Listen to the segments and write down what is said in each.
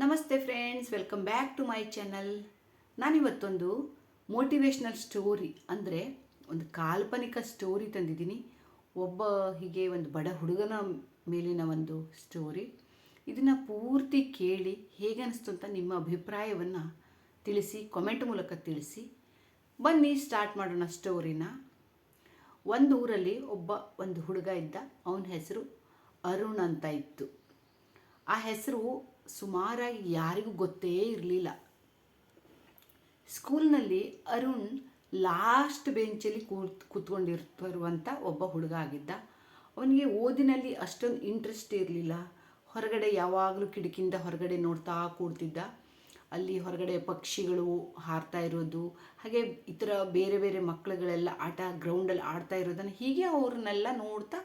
ನಮಸ್ತೆ friends, welcome back to my channel. ನಾನಿವತ್ತೊಂದು motivational story ಅಂದರೆ ಒಂದು ಕಾಲ್ಪನಿಕ ಸ್ಟೋರಿ ತಂದಿದ್ದೀನಿ. ಹೀಗೆ ಒಂದು ಬಡ ಹುಡುಗನ ಮೇಲಿನ ಒಂದು ಸ್ಟೋರಿ. ಇದನ್ನು ಪೂರ್ತಿ ಕೇಳಿ ಹೇಗನ್ನಿಸ್ತು ಅಂತ ನಿಮ್ಮ ಅಭಿಪ್ರಾಯವನ್ನು ತಿಳಿಸಿ, ಕಾಮೆಂಟ್ ಮೂಲಕ ತಿಳಿಸಿ. ಬನ್ನಿ ಸ್ಟಾರ್ಟ್ ಮಾಡೋಣ ಸ್ಟೋರಿನ. ಒಂದು ಊರಲ್ಲಿ ಒಂದು ಹುಡುಗ ಇದ್ದ. ಅವನ ಹೆಸರು ಅರುಣ್ ಅಂತ ಇತ್ತು. ಆ ಹೆಸರು ಸುಮಾರಾಗಿ ಯಾರಿಗೂ ಗೊತ್ತೇ ಇರಲಿಲ್ಲ. ಸ್ಕೂಲ್ನಲ್ಲಿ ಅರುಣ್ ಲಾಸ್ಟ್ ಬೆಂಚಲ್ಲಿ ಕೂತ್ಕೊಂಡಿರುವಂಥ ಒಬ್ಬ ಹುಡುಗ ಆಗಿದ್ದ. ಅವನಿಗೆ ಓದಿನಲ್ಲಿ ಅಷ್ಟೊಂದು ಇಂಟ್ರೆಸ್ಟ್ ಇರಲಿಲ್ಲ. ಹೊರಗಡೆ ಯಾವಾಗಲೂ ಕಿಟಕಿಯಿಂದ ಹೊರಗಡೆ ನೋಡ್ತಾ ಕೂಡ್ತಿದ್ದ. ಅಲ್ಲಿ ಹೊರಗಡೆ ಪಕ್ಷಿಗಳು ಹಾರ್ತಾ ಇರೋದು, ಹಾಗೆ ಈ ಥರ ಬೇರೆ ಬೇರೆ ಮಕ್ಕಳುಗಳೆಲ್ಲ ಗ್ರೌಂಡಲ್ಲಿ ಆಡ್ತಾ ಇರೋದನ್ನು ಹೀಗೆ ಅವ್ರನ್ನೆಲ್ಲ ನೋಡ್ತಾ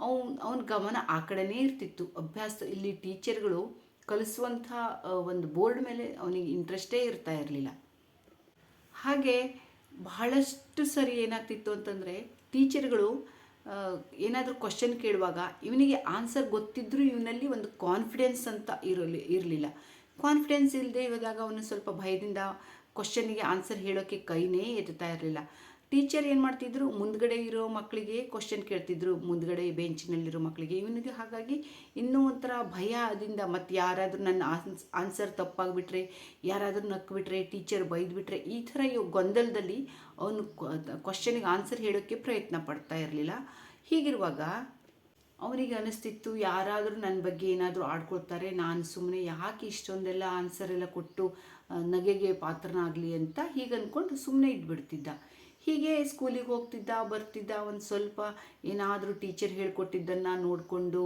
ಅವನ ಗಮನ ಆ ಕಡೆನೇ ಇರ್ತಿತ್ತು. ಅಭ್ಯಾಸ ಇಲ್ಲಿ ಟೀಚರ್ಗಳು ಕಲಿಸುವಂಥ ಒಂದು ಬೋರ್ಡ್ ಮೇಲೆ ಅವನಿಗೆ ಇಂಟ್ರೆಸ್ಟೇ ಇರ್ತಾ ಇರಲಿಲ್ಲ. ಹಾಗೆ ಬಹಳಷ್ಟು ಸರಿ ಏನಾಗ್ತಿತ್ತು ಅಂತಂದರೆ, ಟೀಚರ್ಗಳು ಏನಾದರೂ ಕ್ವಶನ್ ಕೇಳುವಾಗ ಇವನಿಗೆ ಆನ್ಸರ್ ಗೊತ್ತಿದ್ದರೂ ಇವನಲ್ಲಿ ಒಂದು ಕಾನ್ಫಿಡೆನ್ಸ್ ಅಂತ ಇರಲಿಲ್ಲ. ಕಾನ್ಫಿಡೆನ್ಸ್ ಇಲ್ಲದೆ ಇರೋದಾಗ ಅವನು ಸ್ವಲ್ಪ ಭಯದಿಂದ ಕ್ವಶನ್ನಿಗೆ ಆನ್ಸರ್ ಹೇಳೋಕ್ಕೆ ಕೈನೇ ಎತ್ತುತ್ತಾ ಇರಲಿಲ್ಲ. ಟೀಚರ್ ಏನು ಮಾಡ್ತಿದ್ರು, ಮುಂದ್ಗಡೆ ಇರೋ ಮಕ್ಕಳಿಗೆ ಕ್ವಶನ್ ಕೇಳ್ತಿದ್ರು, ಮುಂದ್ಗಡೆ ಬೆಂಚಿನಲ್ಲಿರೋ ಮಕ್ಕಳಿಗೆ. ಇವನಿಗೆ ಹಾಗಾಗಿ ಇನ್ನೂ ಒಂಥರ ಭಯದಿಂದ, ಮತ್ತು ಯಾರಾದರೂ ನನ್ನ ಆನ್ಸರ್ ತಪ್ಪಾಗಿಬಿಟ್ರೆ, ಯಾರಾದರೂ ನಕ್ಬಿಟ್ರೆ, ಟೀಚರ್ ಬೈದ್ಬಿಟ್ರೆ, ಈ ಥರ ಗೊಂದಲದಲ್ಲಿ ಅವನು ಕ್ವಶನಿಗೆ ಆನ್ಸರ್ ಹೇಳೋಕ್ಕೆ ಪ್ರಯತ್ನ ಪಡ್ತಾ ಇರಲಿಲ್ಲ. ಹೀಗಿರುವಾಗ ಅವನಿಗೆ ಅನಿಸ್ತಿತ್ತು, ಯಾರಾದರೂ ನನ್ನ ಬಗ್ಗೆ ಏನಾದರೂ ಆಡ್ಕೊಳ್ತಾರೆ, ನಾನು ಸುಮ್ಮನೆ ಯಾಕೆ ಇಷ್ಟೊಂದೆಲ್ಲ ಆನ್ಸರ್ ಎಲ್ಲ ಕೊಟ್ಟು ನಗೆಗೆ ಪಾತ್ರನಾಗಲಿ ಅಂತ ಹೀಗೆ ಅಂದ್ಕೊಂಡು ಸುಮ್ಮನೆ ಇದ್ಬಿಡ್ತಿದ್ದ. ಹೀಗೆ ಸ್ಕೂಲಿಗೆ ಹೋಗ್ತಿದ್ದ, ಬರ್ತಿದ್ದ. ಒಂದು ಸ್ವಲ್ಪ ಏನಾದರೂ ಟೀಚರ್ ಹೇಳ್ಕೊಟ್ಟಿದ್ದನ್ನು ನೋಡಿಕೊಂಡು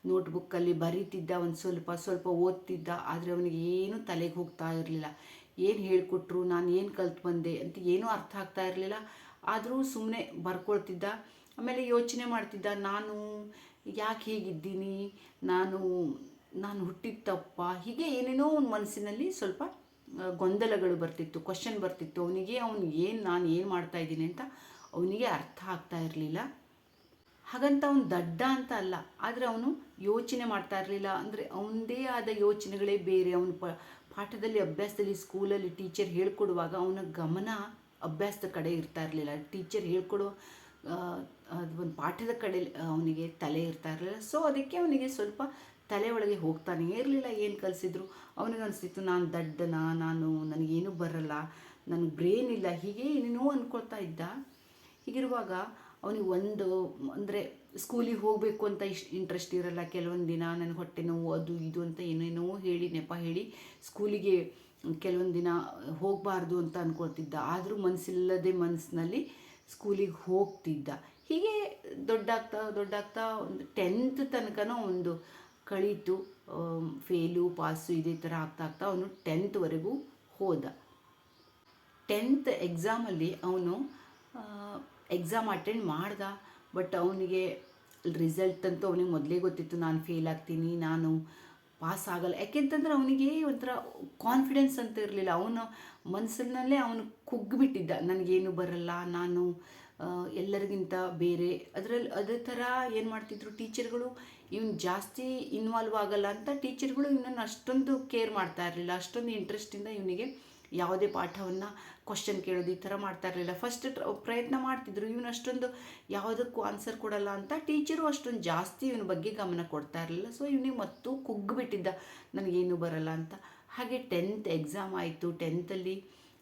ನೋಟ್ಬುಕ್ಕಲ್ಲಿ ಬರೀತಿದ್ದ, ಒಂದು ಸ್ವಲ್ಪ ಓದ್ತಿದ್ದ. ಆದರೆ ಅವನಿಗೆ ಏನೂ ತಲೆಗೆ ಹೋಗ್ತಾ ಇರಲಿಲ್ಲ. ಏನು ಹೇಳಿಕೊಟ್ರು, ನಾನು ಏನು ಕಲ್ತು ಬಂದೆ ಅಂತ ಏನೂ ಅರ್ಥ ಆಗ್ತಾ ಇರಲಿಲ್ಲ. ಆದರೂ ಸುಮ್ಮನೆ ಬರ್ಕೊಳ್ತಿದ್ದ. ಆಮೇಲೆ ಯೋಚನೆ ಮಾಡ್ತಿದ್ದ, ನಾನು ಯಾಕೆ ಹೀಗಿದ್ದೀನಿ, ನಾನು ಹುಟ್ಟಿದ ತಪ್ಪ, ಹೀಗೆ ಏನೇನೋ ಒಂದು ಮನಸ್ಸಿನಲ್ಲಿ ಸ್ವಲ್ಪ ಗೊಂದಲಗಳು ಬರ್ತಿತ್ತು, ಕ್ವಶನ್ ಬರ್ತಿತ್ತು ಅವನಿಗೆ. ನಾನು ಏನು ಮಾಡ್ತಾಯಿದ್ದೀನಿ ಅಂತ ಅವನಿಗೆ ಅರ್ಥ ಆಗ್ತಾ ಇರಲಿಲ್ಲ. ಹಾಗಂತ ಅವನು ದಡ್ಡ ಅಂತ ಅಲ್ಲ, ಆದರೆ ಅವನು ಯೋಚನೆ ಮಾಡ್ತಾ ಇರಲಿಲ್ಲ. ಅಂದರೆ ಅವನದೇ ಆದ ಯೋಚನೆಗಳೇ ಬೇರೆ. ಅವನು ಪಾಠದಲ್ಲಿ, ಅಭ್ಯಾಸದಲ್ಲಿ, ಸ್ಕೂಲಲ್ಲಿ ಟೀಚರ್ ಹೇಳ್ಕೊಡುವಾಗ ಅವನ ಗಮನ ಅಭ್ಯಾಸದ ಕಡೆ ಇರ್ತಾ ಇರಲಿಲ್ಲ. ಟೀಚರ್ ಹೇಳ್ಕೊಡೋ ಅದು ಒಂದು ಪಾಠದ ಕಡೆ ಅವನಿಗೆ ತಲೆ ಇರ್ತಾ ಇರಲಿಲ್ಲ. ಸೊ ಅದಕ್ಕೆ ಅವನಿಗೆ ಸ್ವಲ್ಪ ತಲೆ ಒಳಗೆ ಹೋಗ್ತಾನೇ ಇರಲಿಲ್ಲ. ಏನು ಕಲಿಸಿದ್ರು ಅವನಿಗನ್ನಿಸ್ತಿತ್ತು, ನಾನು ದಡ್ಡನ, ನನಗೇನು ಬರಲ್ಲ, ನನಗೆ ಬ್ರೇನ್ ಇಲ್ಲ, ಹೀಗೆ ಏನೇನೋ ಅಂದ್ಕೊಳ್ತಾ ಇದ್ದ. ಹೀಗಿರುವಾಗ ಅವನಿಗೆ ಅಂದರೆ ಸ್ಕೂಲಿಗೆ ಹೋಗಬೇಕು ಅಂತ ಇಂಟ್ರೆಸ್ಟ್ ಇರಲ್ಲ. ಕೆಲವೊಂದು ದಿನ ನನಗೆ ಹೊಟ್ಟೆ ನೋವು, ಅದು ಇದು ಅಂತ ಏನೇನೋ ಹೇಳಿ, ನೆಪ ಹೇಳಿ ಸ್ಕೂಲಿಗೆ ಕೆಲವೊಂದು ದಿನ ಹೋಗಬಾರ್ದು ಅಂತ ಅಂದ್ಕೊಳ್ತಿದ್ದ. ಆದರೂ ಮನಸ್ಸಿನಲ್ಲಿ ಸ್ಕೂಲಿಗೆ ಹೋಗ್ತಿದ್ದ. ಹೀಗೆ ದೊಡ್ಡಾಗ್ತಾ ಒಂದು 10th ತನಕನೂ ಒಂದು ಕಳೀತು. ಫೇಲು ಪಾಸು ಇದೇ ಥರ ಆಗ್ತಾ ಅವನು 10th ಹೋದ. 10th ಎಕ್ಸಾಮಲ್ಲಿ ಅವನು ಎಕ್ಸಾಮ್ ಅಟೆಂಡ್ ಮಾಡ್ದ. ಬಟ್ ಅವನಿಗೆ ರಿಸಲ್ಟ್ ಅಂತೂ ಅವನಿಗೆ ಮೊದಲೇ ಗೊತ್ತಿತ್ತು, ನಾನು ಫೇಲ್ ಆಗ್ತೀನಿ, ನಾನು ಪಾಸ್ ಆಗಲ್ಲ. ಯಾಕೆಂತಂದ್ರೆ ಅವನಿಗೆ ಒಂಥರ ಕಾನ್ಫಿಡೆನ್ಸ್ ಅಂತ ಇರಲಿಲ್ಲ. ಅವನ ಮನಸ್ಸಿನಲ್ಲೇ ಅವನು ಕುಗ್ಗಿಬಿಟ್ಟಿದ್ದ, ನನಗೇನು ಬರಲ್ಲ, ನಾನು ಎಲ್ಲರಿಗಿಂತ ಬೇರೆ. ಅದೇ ಥರ ಏನು ಮಾಡ್ತಿದ್ರು ಟೀಚರ್ಗಳು, ಇವನು ಜಾಸ್ತಿ ಇನ್ವಾಲ್ವ್ ಆಗಲ್ಲ ಅಂತ ಟೀಚರ್ಗಳು ಇವನನ್ನು ಅಷ್ಟೊಂದು ಕೇರ್ ಮಾಡ್ತಾ ಇರಲಿಲ್ಲ. ಅಷ್ಟೊಂದು ಇಂಟ್ರೆಸ್ಟಿಂದ ಇವನಿಗೆ ಯಾವುದೇ ಪಾಠವನ್ನು ಕ್ವಶನ್ ಕೇಳೋದು ಈ ಥರ ಮಾಡ್ತಾ ಇರಲಿಲ್ಲ. ಫಸ್ಟ್ ಪ್ರಯತ್ನ ಮಾಡ್ತಿದ್ರು, ಇವನು ಅಷ್ಟೊಂದು ಯಾವುದಕ್ಕೂ ಆನ್ಸರ್ ಕೊಡಲ್ಲ ಅಂತ ಟೀಚರು ಅಷ್ಟೊಂದು ಜಾಸ್ತಿ ಇವನ ಬಗ್ಗೆ ಗಮನ ಕೊಡ್ತಾ ಇರಲಿಲ್ಲ. ಸೊ ಇವನಿಗೆ ಮತ್ತೂ ಕುಗ್ಗಿಬಿಟ್ಟಿದ್ದ, ನನಗೇನು ಬರಲ್ಲ ಅಂತ. ಹಾಗೆ 10th ಎಕ್ಸಾಮ್ ಆಯಿತು. 10th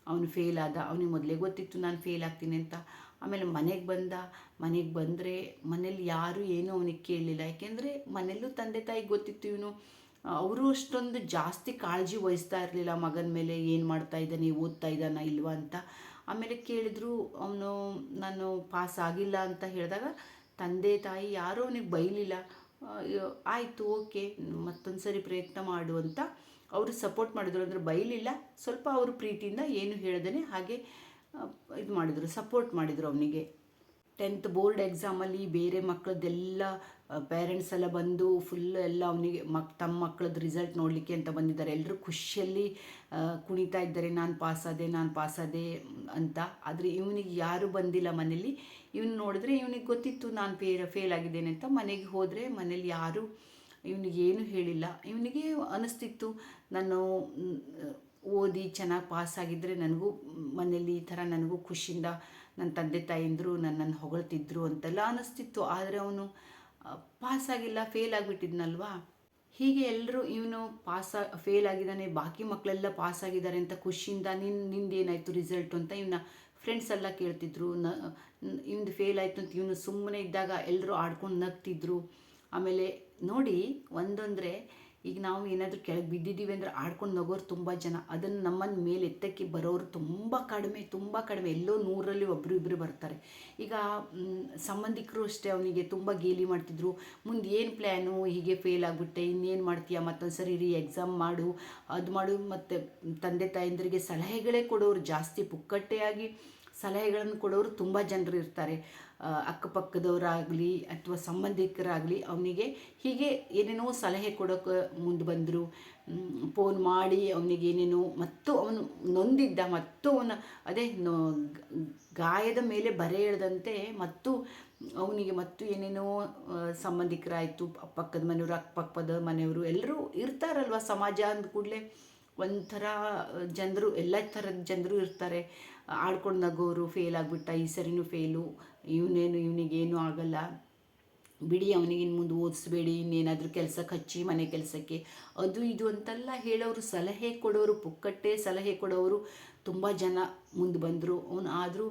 ಅವನು ಫೇಲ್ ಆದ. ಅವನಿಗೆ ಮೊದಲೇ ಗೊತ್ತಿತ್ತು ನಾನು ಫೇಲ್ ಆಗ್ತೀನಿ ಅಂತ. ಆಮೇಲೆ ಮನೆಗೆ ಬಂದರೆ ಮನೇಲಿ ಯಾರೂ ಏನೂ ಅವನಿಗೆ ಕೇಳಲಿಲ್ಲ. ಯಾಕೆಂದರೆ ಮನೆಯಲ್ಲೂ ತಂದೆ ತಾಯಿಗೆ ಗೊತ್ತಿತ್ತು ಇವನು, ಅವರು ಅಷ್ಟೊಂದು ಜಾಸ್ತಿ ಕಾಳಜಿ ವಹಿಸ್ತಾ ಇರಲಿಲ್ಲ ಮಗನ ಮೇಲೆ, ಏನು ಮಾಡ್ತಾ ಇದ್ದಾನೆ, ಓದ್ತಾ ಇದ್ದಾನ ಇಲ್ವಾ ಅಂತ. ಆಮೇಲೆ ಕೇಳಿದ್ರು, ನಾನು ಪಾಸ್ ಆಗಿಲ್ಲ ಅಂತ ಹೇಳಿದಾಗ ತಂದೆ ತಾಯಿ ಯಾರೂ ಅವನಿಗೆ ಬೈಲಿಲ್ಲ. ಆಯಿತು, ಓಕೆ, ಮತ್ತೊಂದು ಸರಿ ಪ್ರಯತ್ನ ಮಾಡು ಅಂತ ಅವರು ಸಪೋರ್ಟ್ ಮಾಡಿದ್ರು. ಅಂದರೆ ಬೈಲಿಲ್ಲ, ಸ್ವಲ್ಪ ಅವರು ಪ್ರೀತಿಯಿಂದ ಏನು ಹೇಳ್ದೇ ಹಾಗೆ ಇದು ಮಾಡಿದರು, ಸಪೋರ್ಟ್ ಮಾಡಿದರು ಅವನಿಗೆ. 10th ಬೋರ್ಡ್ ಎಕ್ಸಾಮಲ್ಲಿ ಬೇರೆ ಮಕ್ಕಳದ್ದೆಲ್ಲ ಪೇರೆಂಟ್ಸ್ ಎಲ್ಲ ಬಂದು ಫುಲ್ ಎಲ್ಲ ಅವನಿಗೆ ತಮ್ಮ ಮಕ್ಕಳದ್ದು ರಿಸಲ್ಟ್ ನೋಡಲಿಕ್ಕೆ ಅಂತ ಬಂದಿದ್ದಾರೆ. ಎಲ್ಲರೂ ಖುಷಿಯಲ್ಲಿ ಕುಣಿತಾ ಇದ್ದಾರೆ, ನಾನು ಪಾಸಾದೆ ಅಂತ. ಆದರೆ ಇವನಿಗೆ ಯಾರೂ ಬಂದಿಲ್ಲ ಮನೇಲಿ. ಇವನು ನೋಡಿದ್ರೆ ಇವನಿಗೆ ಗೊತ್ತಿತ್ತು ನಾನು ಫೇಲ್ ಆಗಿದ್ದೇನೆ ಅಂತ. ಮನೆಗೆ ಹೋದರೆ ಮನೇಲಿ ಯಾರೂ ಇವನಿಗೇನು ಹೇಳಿಲ್ಲ. ಇವನಿಗೆ ಅನಿಸ್ತಿತ್ತು ನಾನು ಓದಿ ಚೆನ್ನಾಗಿ ಪಾಸಾಗಿದ್ದರೆ ನನಗೂ ಮನೇಲಿ ಈ ಥರ ನನಗೂ ಖುಷಿಯಿಂದ ನನ್ನ ತಂದೆ ತಾಯಿಂದರು ನನ್ನನ್ನು ಹೊಗಳ್ತಿದ್ರು ಅಂತೆಲ್ಲ ಅನ್ನಿಸ್ತಿತ್ತು. ಆದರೆ ಅವನು ಪಾಸಾಗಿಲ್ಲ, ಫೇಲ್ ಆಗಿಬಿಟ್ಟಿದ್ನಲ್ವಾ. ಹೀಗೆ ಎಲ್ಲರೂ ಇವನು ಫೇಲ್ ಆಗಿದ್ದಾನೆ, ಬಾಕಿ ಮಕ್ಕಳೆಲ್ಲ ಪಾಸಾಗಿದ್ದಾರೆ ಅಂತ ಖುಷಿಯಿಂದ ನಿಂದೇನಾಯಿತು ರಿಸಲ್ಟು ಅಂತ ಇವನ್ನ ಫ್ರೆಂಡ್ಸ್ ಎಲ್ಲ ಕೇಳ್ತಿದ್ರು. ಇವನು ಫೇಲ್ ಆಯಿತು ಅಂತ ಇವನು ಸುಮ್ಮನೆ ಇದ್ದಾಗ ಎಲ್ಲರೂ ಆಡ್ಕೊಂಡು ನಗ್ತಿದ್ರು. ಆಮೇಲೆ ನೋಡಿ ಒಂದೊಂದರೆ ಈಗ ನಾವು ಏನಾದರೂ ಕೆಳಗೆ ಬಿದ್ದಿದ್ದೀವಿ ಅಂದರೆ ಆಡ್ಕೊಂಡು ನಗೋರು ತುಂಬ ಜನ, ಅದನ್ನು ನಮ್ಮನ್ನು ಮೇಲೆ ಎತ್ತಕ್ಕೆ ಬರೋರು ತುಂಬ ಕಡಿಮೆ, ಎಲ್ಲೋ 100ರಲ್ಲಿ ಒಬ್ಬರು ಇಬ್ಬರು ಬರ್ತಾರೆ. ಈಗ ಸಂಬಂಧಿಕರು ಅಷ್ಟೇ ಅವನಿಗೆ ತುಂಬ ಗೇಲಿ ಮಾಡ್ತಿದ್ರು. ಮುಂದೆ ಏನು ಪ್ಲ್ಯಾನು, ಹೀಗೆ ಫೇಲ್ ಆಗಿಬಿಟ್ಟೆ, ಇನ್ನೇನು ಮಾಡ್ತೀಯಾ, ಮತ್ತೊಂದು ಸರಿ ಎಕ್ಸಾಮ್ ಮಾಡು, ಅದು ಮಾಡು. ಮತ್ತು ತಂದೆ ತಾಯಂದರಿಗೆ ಸಲಹೆಗಳೇ ಕೊಡೋರು ಜಾಸ್ತಿ, ಪುಕ್ಕಟ್ಟೆಯಾಗಿ ಸಲಹೆಗಳನ್ನು ಕೊಡೋರು ತುಂಬ ಜನರು ಇರ್ತಾರೆ. ಅಕ್ಕಪಕ್ಕದವರಾಗಲಿ ಅಥವಾ ಸಂಬಂಧಿಕರಾಗಲಿ ಅವನಿಗೆ ಹೀಗೆ ಏನೇನೋ ಸಲಹೆ ಕೊಡೋಕ್ಕೆ ಮುಂದೆ ಬಂದರು. ಫೋನ್ ಮಾಡಿ ಅವನಿಗೆ ಏನೇನೋ, ಮತ್ತು ಅವನು ನೊಂದಿದ್ದ, ಮತ್ತು ಅವನ ಅದೇ ಗಾಯದ ಮೇಲೆ ಬರೆ ಎಳೆದಂತೆ ಮತ್ತು ಅವನಿಗೆ ಮತ್ತು ಏನೇನೋ ಸಂಬಂಧಿಕರಾಯಿತು, ಪಕ್ಕದ ಮನೆಯವರು, ಅಕ್ಕಪಕ್ಕದ ಮನೆಯವರು ಎಲ್ಲರೂ ಇರ್ತಾರಲ್ವ. ಸಮಾಜ ಅಂದ ಕೂಡಲೇ ಒಂಥರ ಜನರು, ಎಲ್ಲ ಥರದ ಜನರು ಇರ್ತಾರೆ. ಆಡ್ಕೊಂಡು ನಗೋರು, ಫೇಲ್ ಆಗಿಬಿಟ್ಟ, ಈ ಸರಿನೂ ಫೇಲು, ಇವನಿಗೇನು ಆಗಲ್ಲ ಬಿಡಿ, ಅವನಿಗೆ ಇನ್ನು ಮುಂದೆ ಓದಿಸ್ಬೇಡಿ, ಇನ್ನೇನಾದರೂ ಕೆಲಸಕ್ಕೆ ಹಚ್ಚಿ, ಮನೆ ಕೆಲಸಕ್ಕೆ, ಅದು ಇದು ಅಂತೆಲ್ಲ ಹೇಳೋರು, ಸಲಹೆ ಕೊಡೋರು, ಪುಕ್ಕಟ್ಟೆ ಸಲಹೆ ಕೊಡೋರು ತುಂಬ ಜನ ಮುಂದೆ ಬಂದರು. ಆದರೂ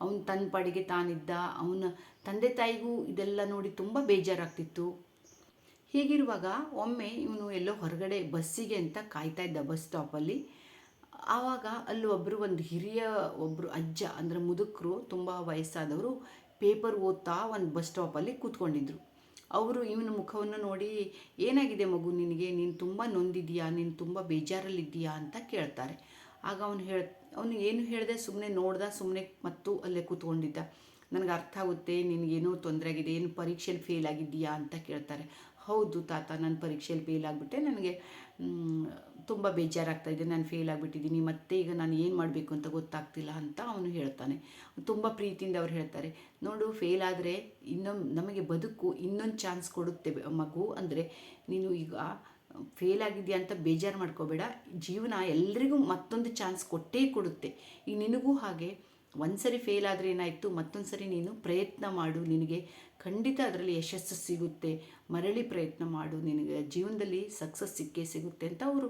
ಅವನು ತನ್ನ ಪಾಡಿಗೆ ತಾನಿದ್ದ. ಅವನ ತಂದೆ ತಾಯಿಗೂ ಇದೆಲ್ಲ ನೋಡಿ ತುಂಬ ಬೇಜಾರಾಗ್ತಿತ್ತು. ಹೀಗಿರುವಾಗ ಒಮ್ಮೆ ಇವನು ಎಲ್ಲೋ ಹೊರಗಡೆ ಬಸ್ಸಿಗೆ ಅಂತ ಕಾಯ್ತಾ ಇದ್ದ ಬಸ್ ಸ್ಟಾಪಲ್ಲಿ. ಆವಾಗ ಅಲ್ಲಿ ಒಂದು ಹಿರಿಯ ಅಜ್ಜ, ಅಂದರೆ ಮುದುಕರು, ತುಂಬ ವಯಸ್ಸಾದವರು, ಪೇಪರ್ ಓದ್ತಾ ಒಂದು ಬಸ್ ಸ್ಟಾಪಲ್ಲಿ ಕೂತ್ಕೊಂಡಿದ್ರು. ಅವರು ಇವನ ಮುಖವನ್ನು ನೋಡಿ, ಏನಾಗಿದೆ ಮಗು ನಿನಗೆ, ನೀನು ತುಂಬ ನೊಂದಿದೆಯಾ, ನೀನು ತುಂಬ ಬೇಜಾರಲ್ಲಿದ್ದೀಯಾ ಅಂತ ಕೇಳ್ತಾರೆ. ಆಗ ಅವನು ಏನು ಹೇಳಿದೆ, ಸುಮ್ಮನೆ ನೋಡ್ದ, ಸುಮ್ಮನೆ ಮತ್ತು ಅಲ್ಲೇ ಕೂತ್ಕೊಂಡಿದ್ದ. ನನಗೆ ಅರ್ಥ ಆಗುತ್ತೆ, ನಿನಗೇನೋ ತೊಂದರೆ ಆಗಿದೆ, ಏನು ಪರೀಕ್ಷೆಯಲ್ಲಿ ಫೇಲ್ ಆಗಿದ್ದೀಯಾ ಅಂತ ಕೇಳ್ತಾರೆ. ಹೌದು ತಾತ, ನಾನು ಪರೀಕ್ಷೆಯಲ್ಲಿ ಫೇಲ್ ಆಗಿಬಿಟ್ಟೆ, ನನಗೆ ತುಂಬ ಬೇಜಾರಾಗ್ತಾಯಿದೆ, ನಾನು ಫೇಲ್ ಆಗಿಬಿಟ್ಟಿದ್ದೀನಿ, ಮತ್ತು ಈಗ ನಾನು ಏನು ಮಾಡಬೇಕು ಅಂತ ಗೊತ್ತಾಗ್ತಿಲ್ಲ ಅಂತ ಅವನು ಹೇಳ್ತಾನೆ. ತುಂಬ ಪ್ರೀತಿಯಿಂದ ಅವ್ರು ಹೇಳ್ತಾರೆ, ನೋಡು, ಫೇಲ್ ಆದರೆ ನಮಗೆ ಬದುಕು ಇನ್ನೊಂದು ಚಾನ್ಸ್ ಕೊಡುತ್ತೆ ಮಗು. ಅಂದರೆ ನೀನು ಈಗ ಫೇಲ್ ಆಗಿದೆಯಾ ಅಂತ ಬೇಜಾರು ಮಾಡ್ಕೋಬೇಡ, ಜೀವನ ಎಲ್ರಿಗೂ ಮತ್ತೊಂದು ಚಾನ್ಸ್ ಕೊಟ್ಟೇ ಕೊಡುತ್ತೆ. ಈಗ ನಿನಗೂ ಹಾಗೆ ಒಂದು ಸರಿ ಫೇಲ್ ಆದರೆ ಏನಾಯಿತು, ಮತ್ತೊಂದು ಸರಿ ನೀನು ಪ್ರಯತ್ನ ಮಾಡು, ನಿನಗೆ ಖಂಡಿತ ಅದರಲ್ಲಿ ಯಶಸ್ಸು ಸಿಗುತ್ತೆ, ಮರಳಿ ಪ್ರಯತ್ನ ಮಾಡು, ನಿನಗೆ ಜೀವನದಲ್ಲಿ ಸಕ್ಸಸ್ ಸಿಕ್ಕೇ ಸಿಗುತ್ತೆ ಅಂತ ಅವರು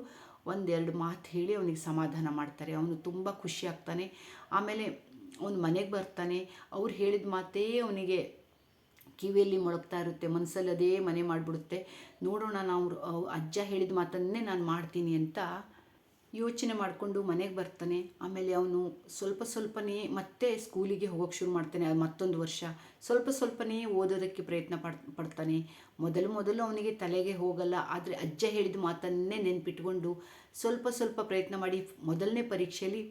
ಒಂದೆರಡು ಮಾತು ಹೇಳಿ ಅವನಿಗೆ ಸಮಾಧಾನ ಮಾಡ್ತಾರೆ. ಅವನು ತುಂಬ ಖುಷಿ ಆಗ್ತಾನೆ. ಆಮೇಲೆ ಅವನು ಮನೆಗೆ ಬರ್ತಾನೆ. ಅವ್ರು ಹೇಳಿದ ಮಾತೇ ಅವನಿಗೆ ಕಿವಿಯಲ್ಲಿ ಮೊಳಗ್ತಾ ಇರುತ್ತೆ, ಮನಸ್ಸಲ್ಲಿ ಅದೇ ಮನೆ ಮಾಡಿಬಿಡುತ್ತೆ. ನೋಡೋಣ, ನಾವು ಅಜ್ಜ ಹೇಳಿದ ಮಾತನ್ನೇ ನಾನು ಮಾಡ್ತೀನಿ ಅಂತ ಯೋಚನೆ ಮಾಡಿಕೊಂಡು ಮನೆಗೆ ಬರ್ತಾನೆ. ಆಮೇಲೆ ಅವನು ಸ್ವಲ್ಪನೇ ಮತ್ತೆ ಸ್ಕೂಲಿಗೆ ಹೋಗೋಕ್ಕೆ ಶುರು ಮಾಡ್ತಾನೆ. ಮತ್ತೊಂದು ವರ್ಷ ಸ್ವಲ್ಪನೇ ಓದೋದಕ್ಕೆ ಪ್ರಯತ್ನ ಪಡ್ತಾನೆ. ಮೊದಲು ಅವನಿಗೆ ತಲೆಗೆ ಹೋಗಲ್ಲ. ಆದರೆ ಅಜ್ಜ ಹೇಳಿದ ಮಾತನ್ನೇ ನೆನ್ಪಿಟ್ಕೊಂಡು ಸ್ವಲ್ಪ ಪ್ರಯತ್ನ ಮಾಡಿ ಮೊದಲನೇ ಪರೀಕ್ಷೆಯಲ್ಲಿ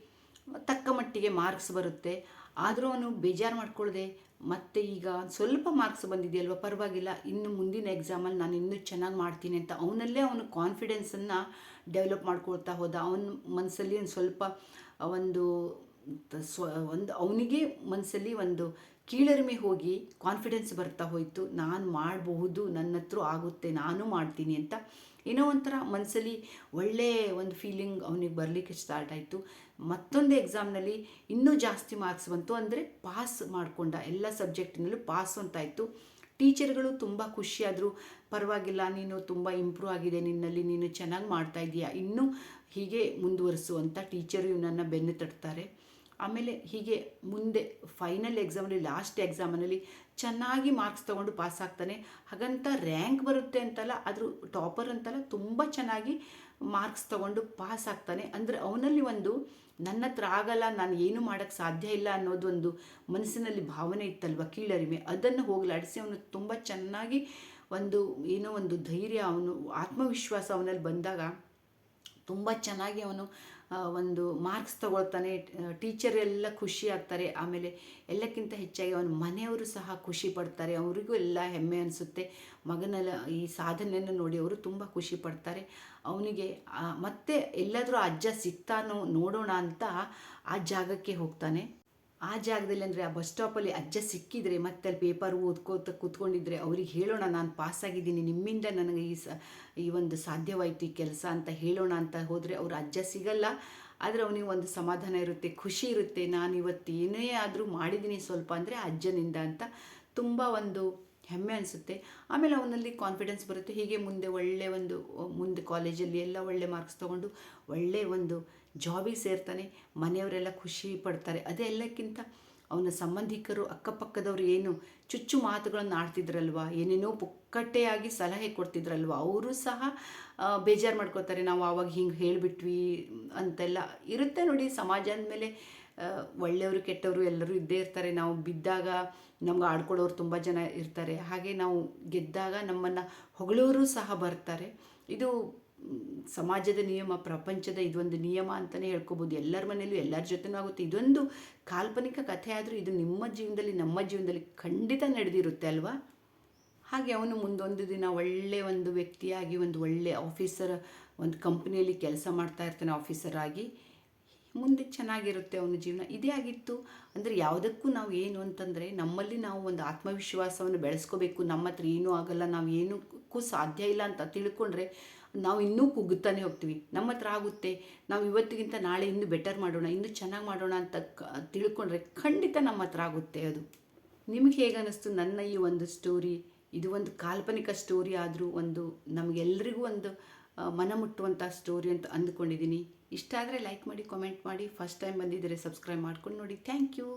ತಕ್ಕ ಮಟ್ಟಿಗೆ ಮಾರ್ಕ್ಸ್ ಬರುತ್ತೆ. ಆದರೂ ಅವನು ಬೇಜಾರು ಮಾಡ್ಕೊಳ್ಳದೆ, ಮತ್ತು ಈಗ ಸ್ವಲ್ಪ ಮಾರ್ಕ್ಸ್ ಬಂದಿದೆಯಲ್ವ, ಪರವಾಗಿಲ್ಲ, ಇನ್ನು ಮುಂದಿನ ಎಕ್ಸಾಮಲ್ಲಿ ನಾನು ಇನ್ನೂ ಚೆನ್ನಾಗಿ ಮಾಡ್ತೀನಿ ಅಂತ ಅವನಲ್ಲೇ ಅವನು ಕಾನ್ಫಿಡೆನ್ಸನ್ನು ಡೆವಲಪ್ ಮಾಡ್ಕೊಳ್ತಾ ಹೋದ. ಅವನ ಮನಸ್ಸಲ್ಲಿ ಒಂದು ಅವನಿಗೆ ಮನಸ್ಸಲ್ಲಿ ಒಂದು ಕೀಳರಿಮೆ ಹೋಗಿ ಕಾನ್ಫಿಡೆನ್ಸ್ ಬರ್ತಾ ಹೋಯಿತು. ನಾನು ಮಾಡಬಹುದು, ನನ್ನ ಹತ್ರ ಆಗುತ್ತೆ, ನಾನು ಮಾಡ್ತೀನಿ ಅಂತ ಏನೋ ಒಂಥರ ಮನಸ್ಸಲ್ಲಿ ಒಳ್ಳೆಯ ಒಂದು ಫೀಲಿಂಗ್ ಅವನಿಗೆ ಬರಲಿಕ್ಕೆ ಸ್ಟಾರ್ಟ್ ಆಯಿತು. ಮತ್ತೊಂದು ಎಕ್ಸಾಮ್ನಲ್ಲಿ ಇನ್ನೂ ಜಾಸ್ತಿ ಮಾರ್ಕ್ಸ್ ಬಂತು. ಅಂದರೆ ಪಾಸ್ ಮಾಡಿಕೊಂಡ, ಎಲ್ಲ ಸಬ್ಜೆಕ್ಟಿನಲ್ಲೂ ಪಾಸ್ ಅಂತಾಯಿತು. ಟೀಚರ್ಗಳು ತುಂಬ ಖುಷಿಯಾದರು. ಪರವಾಗಿಲ್ಲ, ನೀನು ತುಂಬ ಇಂಪ್ರೂವ್ ಆಗಿದೆ ನಿನ್ನಲ್ಲಿ, ನೀನು ಚೆನ್ನಾಗಿ ಮಾಡ್ತಾ ಇದೀಯಾ, ಇನ್ನೂ ಹೀಗೆ ಮುಂದುವರಿಸು ಅಂತ ಟೀಚರು ಇವನನ್ನು ಬೆನ್ನು ತಟ್ತಾರೆ. ಆಮೇಲೆ ಹೀಗೆ ಮುಂದೆ ಫೈನಲ್ ಎಕ್ಸಾಮಲ್ಲಿ, ಲಾಸ್ಟ್ ಎಕ್ಸಾಮಲ್ಲಿ ಚೆನ್ನಾಗಿ ಮಾರ್ಕ್ಸ್ ತೊಗೊಂಡು ಪಾಸ್ ಆಗ್ತಾನೆ. ಹಾಗಂತ ರ್ಯಾಂಕ್ ಬರುತ್ತೆ ಅಂತಲ್ಲ, ಆದರೂ ಟಾಪರ್ ಅಂತಲ್ಲ, ತುಂಬ ಚೆನ್ನಾಗಿ ಮಾರ್ಕ್ಸ್ ತೊಗೊಂಡು ಪಾಸ್ ಆಗ್ತಾನೆ. ಅಂದರೆ ಅವನಲ್ಲಿ ಒಂದು ನನ್ನ ಹತ್ರ ಆಗಲ್ಲ, ನಾನು ಏನು ಮಾಡೋಕ್ಕೆ ಸಾಧ್ಯ ಇಲ್ಲ ಅನ್ನೋದೊಂದು ಮನಸ್ಸಿನಲ್ಲಿ ಭಾವನೆ ಇತ್ತಲ್ವ, ಕೀಳರಿಮೆ, ಅದನ್ನು ಹೋಗಲಾಡಿಸಿ ಅವನು ತುಂಬ ಚೆನ್ನಾಗಿ ಏನೋ ಒಂದು ಧೈರ್ಯ, ಅವನು ಆತ್ಮವಿಶ್ವಾಸ ಅವನಲ್ಲಿ ಬಂದಾಗ ತುಂಬ ಚೆನ್ನಾಗಿ ಅವನು ಒಂದು ಮಾರ್ಕ್ಸ್ ತಗೊಳ್ತಾನೆ. ಟೀಚರ್ ಎಲ್ಲ ಖುಷಿ ಆಗ್ತಾರೆ. ಆಮೇಲೆ ಎಲ್ಲಕ್ಕಿಂತ ಹೆಚ್ಚಾಗಿ ಅವನ ಮನೆಯವರು ಸಹ ಖುಷಿ ಪಡ್ತಾರೆ. ಅವರಿಗೂ ಎಲ್ಲ ಹೆಮ್ಮೆ ಅನಿಸುತ್ತೆ. ಮಗನೆಲ್ಲ ಈ ಸಾಧನೆಯನ್ನು ನೋಡಿ ಅವರು ತುಂಬ ಖುಷಿ ಪಡ್ತಾರೆ. ಅವನಿಗೆ ಮತ್ತೆ ಎಲ್ಲಾದರೂ ಅಜ್ಜ ಸಿಗ್ತಾನೋ ನೋಡೋಣ ಅಂತ ಆ ಜಾಗಕ್ಕೆ ಹೋಗ್ತಾನೆ. ಆ ಜಾಗದಲ್ಲಿ ಅಂದರೆ ಆ ಬಸ್ ಸ್ಟಾಪಲ್ಲಿ ಅಜ್ಜ ಸಿಕ್ಕಿದರೆ ಮತ್ತೆ ಅಲ್ಲಿ ಪೇಪರ್ ಓದ್ಕೋತ ಕೂತ್ಕೊಂಡಿದ್ರೆ ಅವ್ರಿಗೆ ಹೇಳೋಣ ನಾನು ಪಾಸಾಗಿದ್ದೀನಿ, ನಿಮ್ಮಿಂದ ನನಗೆ ಈ ಒಂದು ಸಾಧ್ಯವಾಯಿತು ಈ ಕೆಲಸ ಅಂತ ಹೇಳೋಣ ಅಂತ ಹೋದರೆ ಅವ್ರ ಅಜ್ಜ ಸಿಗಲ್ಲ. ಆದರೆ ಅವನಿಗೆ ಒಂದು ಸಮಾಧಾನ ಇರುತ್ತೆ, ಖುಷಿ ಇರುತ್ತೆ, ನಾನು ಇವತ್ತು ಏನೇ ಆದರೂ ಮಾಡಿದ್ದೀನಿ ಸ್ವಲ್ಪ ಅಂದರೆ ಅಜ್ಜನಿಂದ ಅಂತ ತುಂಬ ಒಂದು ಹೆಮ್ಮೆ ಅನಿಸುತ್ತೆ. ಆಮೇಲೆ ಅವನಲ್ಲಿ ಕಾನ್ಫಿಡೆನ್ಸ್ ಬರುತ್ತೆ. ಹೀಗೆ ಮುಂದೆ ಒಳ್ಳೆ ಒಂದು ಮುಂದೆ ಕಾಲೇಜಲ್ಲಿ ಎಲ್ಲ ಒಳ್ಳೆ ಮಾರ್ಕ್ಸ್ ತೊಗೊಂಡು ಒಳ್ಳೆಯ ಒಂದು ಜಾಬಿಗೆ ಸೇರ್ತಾನೆ. ಮನೆಯವರೆಲ್ಲ ಖುಷಿ ಪಡ್ತಾರೆ. ಅದೇ ಎಲ್ಲಕ್ಕಿಂತ ಅವನ ಸಂಬಂಧಿಕರು ಅಕ್ಕಪಕ್ಕದವರು ಏನು ಚುಚ್ಚು ಮಾತುಗಳನ್ನು ಆಡ್ತಿದ್ರಲ್ವ, ಏನೇನೋ ಪುಕ್ಕಟ್ಟೆಯಾಗಿ ಸಲಹೆ ಕೊಡ್ತಿದ್ರಲ್ವ, ಅವರು ಸಹ ಬೇಜಾರು ಮಾಡ್ಕೋತಾರೆ. ನಾವು ಆವಾಗ ಹಿಂಗೆ ಹೇಳಿಬಿಟ್ವಿ ಅಂತೆಲ್ಲ ಇರುತ್ತೆ ನೋಡಿ. ಸಮಾಜ ಅಂದಮೇಲೆ ಒಳ್ಳೆಯವರು ಕೆಟ್ಟವರು ಎಲ್ಲರೂ ಇದ್ದೇ ಇರ್ತಾರೆ. ನಾವು ಬಿದ್ದಾಗ ನಮ್ಗೆ ಆಡ್ಕೊಳ್ಳೋರು ತುಂಬ ಜನ ಇರ್ತಾರೆ. ಹಾಗೆ ನಾವು ಗೆದ್ದಾಗ ನಮ್ಮನ್ನು ಹೊಗಳೋರು ಸಹ ಬರ್ತಾರೆ. ಇದು ಸಮಾಜದ ನಿಯಮ, ಪ್ರಪಂಚದ ಇದೊಂದು ನಿಯಮ ಅಂತಲೇ ಹೇಳ್ಕೊಬೋದು. ಎಲ್ಲರ ಮನೆಯಲ್ಲೂ ಎಲ್ಲರ ಜೊತೆನೂ ಆಗುತ್ತೆ. ಇದೊಂದು ಕಾಲ್ಪನಿಕ ಕಥೆ ಆದರೂ ಇದು ನಿಮ್ಮ ಜೀವನದಲ್ಲಿ ನಮ್ಮ ಜೀವನದಲ್ಲಿ ಖಂಡಿತ ನಡೆದಿರುತ್ತೆ ಅಲ್ವಾ. ಹಾಗೆ ಅವನು ಮುಂದೊಂದು ದಿನ ಒಳ್ಳೆಯ ಒಂದು ವ್ಯಕ್ತಿಯಾಗಿ ಒಂದು ಒಳ್ಳೆಯ ಆಫೀಸರ್, ಒಂದು ಕಂಪ್ನಿಯಲ್ಲಿ ಕೆಲಸ ಮಾಡ್ತಾ ಇರ್ತಾನೆ ಆಫೀಸರ್ ಆಗಿ. ಮುಂದೆ ಚೆನ್ನಾಗಿರುತ್ತೆ ಅವನ ಜೀವನ. ಇದೇ ಆಗಿತ್ತು ಅಂದರೆ ಯಾವುದಕ್ಕೂ ನಾವು ಏನು ಅಂತಂದರೆ ನಮ್ಮಲ್ಲಿ ನಾವು ಒಂದು ಆತ್ಮವಿಶ್ವಾಸವನ್ನು ಬೆಳೆಸ್ಕೋಬೇಕು. ನಮ್ಮ ಹತ್ರ ಏನೂ ಆಗಲ್ಲ, ನಾವು ಏನಕ್ಕೂ ಸಾಧ್ಯ ಇಲ್ಲ ಅಂತ ತಿಳ್ಕೊಂಡ್ರೆ ನಾವು ಇನ್ನೂ ಕುಗ್ಗುತ್ತಾನೆ ಹೋಗ್ತೀವಿ. ನಮ್ಮ ಹತ್ರ ಆಗುತ್ತೆ, ನಾವು ಇವತ್ತಿಗಿಂತ ನಾಳೆ ಇನ್ನೂ ಬೆಟರ್ ಮಾಡೋಣ, ಇನ್ನೂ ಚೆನ್ನಾಗಿ ಮಾಡೋಣ ಅಂತ ತಿಳ್ಕೊಂಡ್ರೆ ಖಂಡಿತ ನಮ್ಮ ಹತ್ರ ಆಗುತ್ತೆ ಅದು. ನಿಮಗೆ ಹೇಗೆ ಅನ್ನಿಸ್ತು ನನ್ನ ಈ ಒಂದು ಸ್ಟೋರಿ? ಇದು ಒಂದು ಕಾಲ್ಪನಿಕ ಸ್ಟೋರಿ ಆದರೂ ಒಂದು ನಮಗೆಲ್ಲರಿಗೂ ಒಂದು ಮನ ಮುಟ್ಟುವಂಥ ಸ್ಟೋರಿ ಅಂತ ಅಂದ್ಕೊಂಡಿದ್ದೀನಿ. ಇಷ್ಟ ಆದರೆ ಲೈಕ್ ಮಾಡಿ, ಕಾಮೆಂಟ್ ಮಾಡಿ. ಫಸ್ಟ್ ಟೈಮ್ ಬಂದಿದ್ದರೆ ಸಬ್ಸ್ಕ್ರೈಬ್ ಮಾಡ್ಕೊಂಡು ನೋಡಿ. Thank you.